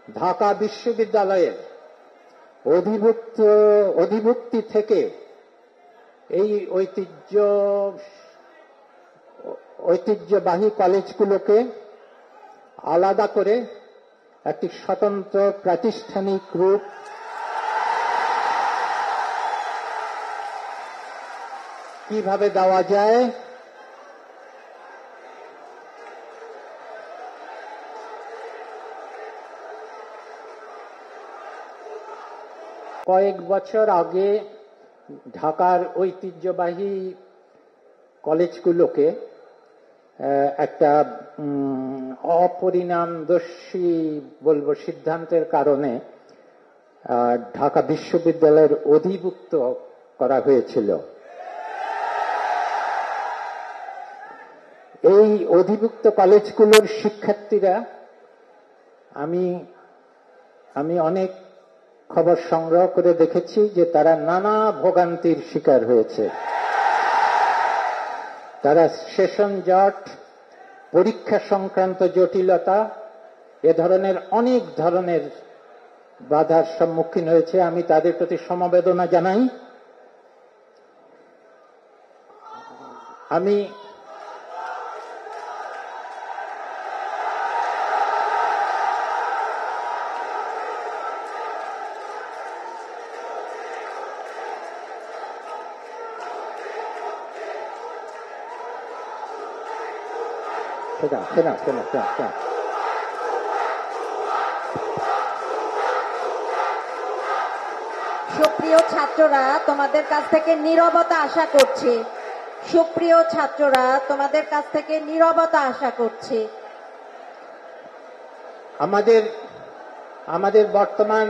ঢাকা বিশ্ববিদ্যালয়ের অধিভুক্তি থেকে এই ঐতিহ্যবাহী কলেজগুলোকে আলাদা করে একটি স্বতন্ত্র প্রাতিষ্ঠানিক রূপ কিভাবে দেওয়া যায় কয়েক বছর আগে ঢাকার ঐতিহ্যবাহী কলেজগুলোকে একটা অপরিণামদর্শী বলবো সিদ্ধান্তের কারণে ঢাকা বিশ্ববিদ্যালয়ের অধিভুক্ত করা হয়েছিল। এই অধিভুক্ত কলেজগুলোর শিক্ষার্থীরা আমি অনেক খবর সংগ্রহ করে দেখেছি যে তারা নানা ভোগান্তির শিকার হয়েছে। তারা সেশন জট, পরীক্ষা সংক্রান্ত জটিলতা, এ ধরনের অনেক ধরনের বাধার সম্মুখীন হয়েছে। আমি তাদের প্রতি সমবেদনা জানাই। আমি সুপ্রিয় ছাত্ররা, তোমাদের কাছ থেকে নীরবতা আশা করছি। সুপ্রিয় ছাত্ররা, তোমাদের কাছ থেকে নীরবতা আশা করছি। আমাদের বর্তমান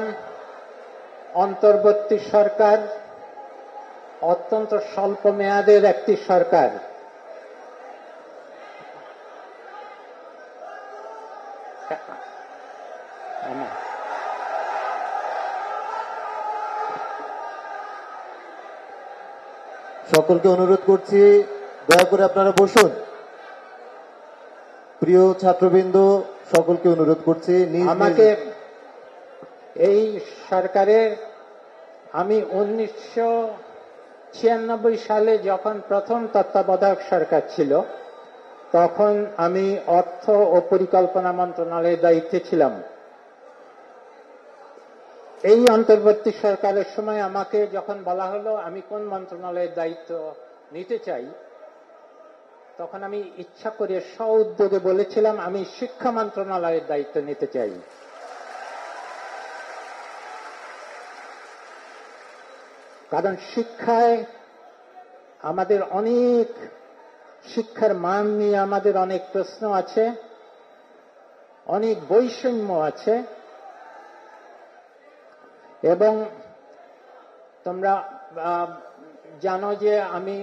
অন্তর্বর্তী সরকার অত্যন্ত স্বল্প মেয়াদের একটি সরকার। সকলকে অনুরোধ করছি, দয়া করে আপনারা বসুন। প্রিয় ছাত্রবৃন্দ, সকলকে অনুরোধ করছি। আমাকে এই সরকারের আমি 1996 সালে যখন প্রথম তত্ত্বাবধায়ক সরকার ছিল, তখন আমি অর্থ ও পরিকল্পনা মন্ত্রণালয়ের দায়িত্বে ছিলাম। এই অন্তর্বর্তী সরকারের সময় আমাকে যখন বলা হলো আমি কোন মন্ত্রণালয়ের দায়িত্ব নিতে চাই, তখন আমি ইচ্ছা করে স্ব-উদ্যোগে বলেছিলাম আমি শিক্ষা মন্ত্রণালয়ের দায়িত্ব নিতে চাই। কারণ শিক্ষায় আমাদের অনেক, শিক্ষার মান নিয়ে আমাদের অনেক প্রশ্ন আছে, অনেক বৈষম্য আছে। এবং তোমরা জানো যে আমি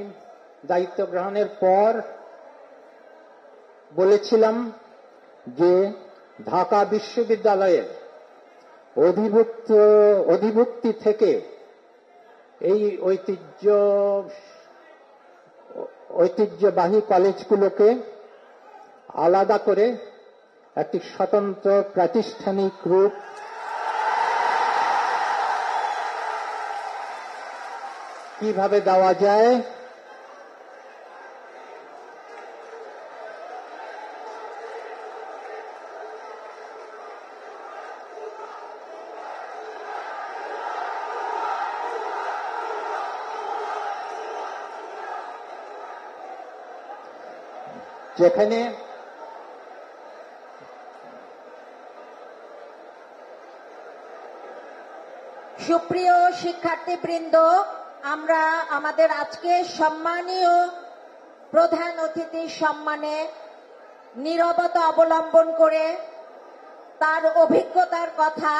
দায়িত্ব গ্রহণের পর বলেছিলাম যে ঢাকা বিশ্ববিদ্যালয়ের অধিভুক্তি থেকে এই ঐতিহ্যবাহী কলেজগুলোকে আলাদা করে একটি স্বতন্ত্র প্রাতিষ্ঠানিক রূপ কিভাবে দেওয়া যায় যেখানে সুপ্রিয় শিক্ষার্থীবৃন্দ, আমরা আমাদের আজকে সম্মানীয় প্রধান অতিথির সম্মানে নীরবতা অবলম্বন করে তার অভিজ্ঞতার কথা,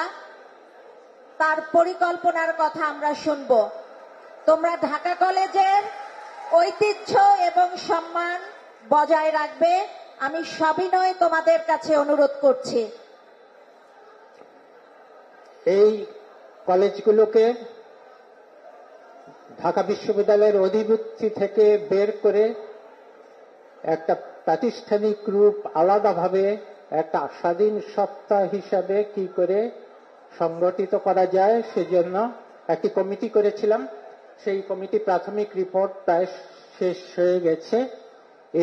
তার পরিকল্পনার কথা আমরা শুনব। তোমরা ঢাকা কলেজের ঐতিহ্য এবং সম্মান বজায় রাখবে, আমি সবিনয়ে তোমাদের কাছে অনুরোধ করছি। এই কলেজগুলোকে ঢাকা বিশ্ববিদ্যালয়ের অধিভুক্তি থেকে বের করে একটা প্রাতিষ্ঠানিক রূপ আলাদাভাবে একটা স্বাধীন সত্তা হিসাবে কি করে সংগঠিত করা যায় সেজন্য একটি কমিটি করেছিলাম। সেই কমিটি প্রাথমিক রিপোর্ট প্রায় শেষ হয়ে গেছে।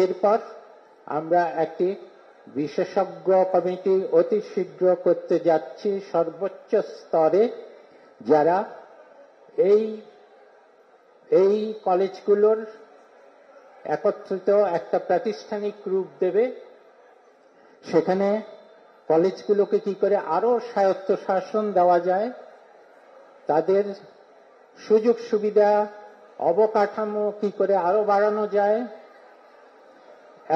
এরপর আমরা একটি বিশেষজ্ঞ কমিটি অতি শীঘ্র করতে যাচ্ছি সর্বোচ্চ স্তরে, যারা এই কলেজগুলোর একত্রিত একটা প্রাতিষ্ঠানিক রূপ দেবে। সেখানে কলেজগুলোকে কি করে আরো স্বায়ত্তশাসন দেওয়া যায়, তাদের সুযোগ সুবিধা অবকাঠামো কি করে আরো বাড়ানো যায়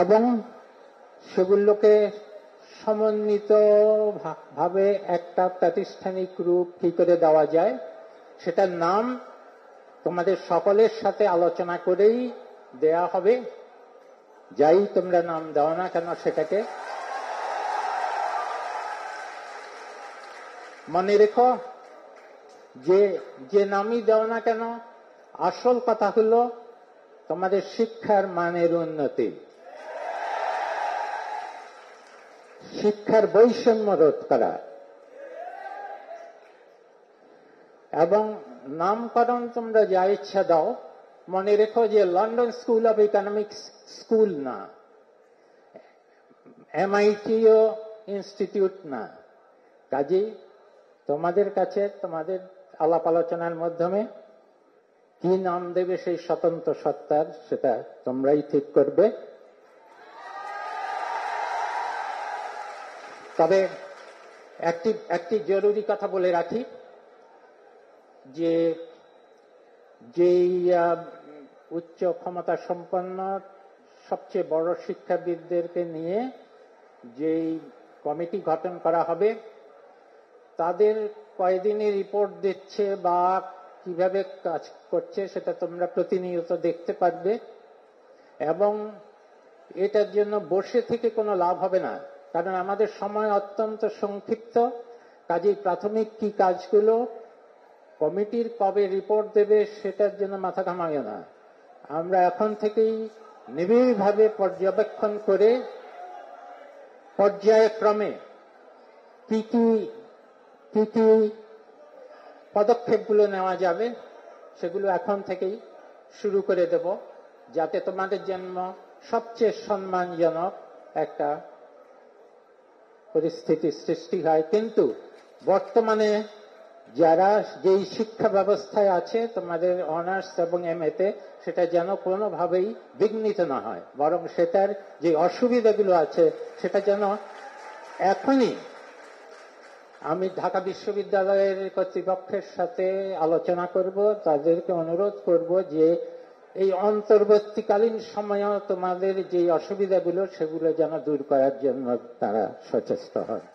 এবং সেগুলোকে সমন্বিত ভাবে একটা প্রাতিষ্ঠানিক রূপ কি করে দেওয়া যায়, সেটার নাম তোমাদের সকলের সাথে আলোচনা করেই দেয়া হবে। যাই তোমরা নাম দাও না কেন, সেটাকে মনে রেখো যে নামই দাও না কেন, আসল কথা হলো তোমাদের শিক্ষার মানের উন্নতি, শিক্ষার বৈষম্য রোধ করা। এবং নামকরণ তোমরা যা ইচ্ছা দাও, মনে রেখো যে London school of economics school না, MITও ইনস্টিটিউট না। কাজেই তোমাদের কাছে তোমাদের আলাপ আলোচনার মাধ্যমে কি নাম দেবে সেই স্বতন্ত্র সত্তার, সেটা তোমরাই ঠিক করবে। তবে একটি জরুরি কথা বলে রাখি, যে যেই উচ্চ ক্ষমতা সম্পন্ন সবচেয়ে বড় শিক্ষাবিদদেরকে নিয়ে যেই কমিটি গঠন করা হবে, তাদের কয়দিনে রিপোর্ট দিচ্ছে বা কিভাবে কাজ করছে সেটা তোমরা প্রতিনিয়ত দেখতে পারবে। এবং এটার জন্য বসে থেকে কোনো লাভ হবে না, কারণ আমাদের সময় অত্যন্ত সংক্ষিপ্ত। কাজেই প্রাথমিক কি কাজগুলো কমিটির কবে রিপোর্ট দেবে সেটার জন্য মাথা ঘামাইও না। আমরা এখন থেকেই নিবিড়ভাবে পর্যবেক্ষণ করে পর্যায়ক্রমে কি কি পদক্ষেপগুলো নেওয়া যাবে সেগুলো এখন থেকেই শুরু করে দেব, যাতে তোমাদের জন্য সবচেয়ে সম্মানজনক একটা পরিস্থিতি সৃষ্টি হয়। কিন্তু বর্তমানে যারা যেই শিক্ষা ব্যবস্থায় আছে তোমাদের অনার্স এবং MA তে, সেটা যেন কোনোভাবেই বিঘ্নিত না হয়, বরং সেটার যে অসুবিধাগুলো আছে সেটা যেন এখনই আমি ঢাকা বিশ্ববিদ্যালয়ের কর্তৃপক্ষের সাথে আলোচনা করব, তাদেরকে অনুরোধ করব যে এই অন্তর্বর্তীকালীন সময়েও তোমাদের যে অসুবিধাগুলো সেগুলো যেন দূর করার জন্য তারা সচেষ্ট হয়।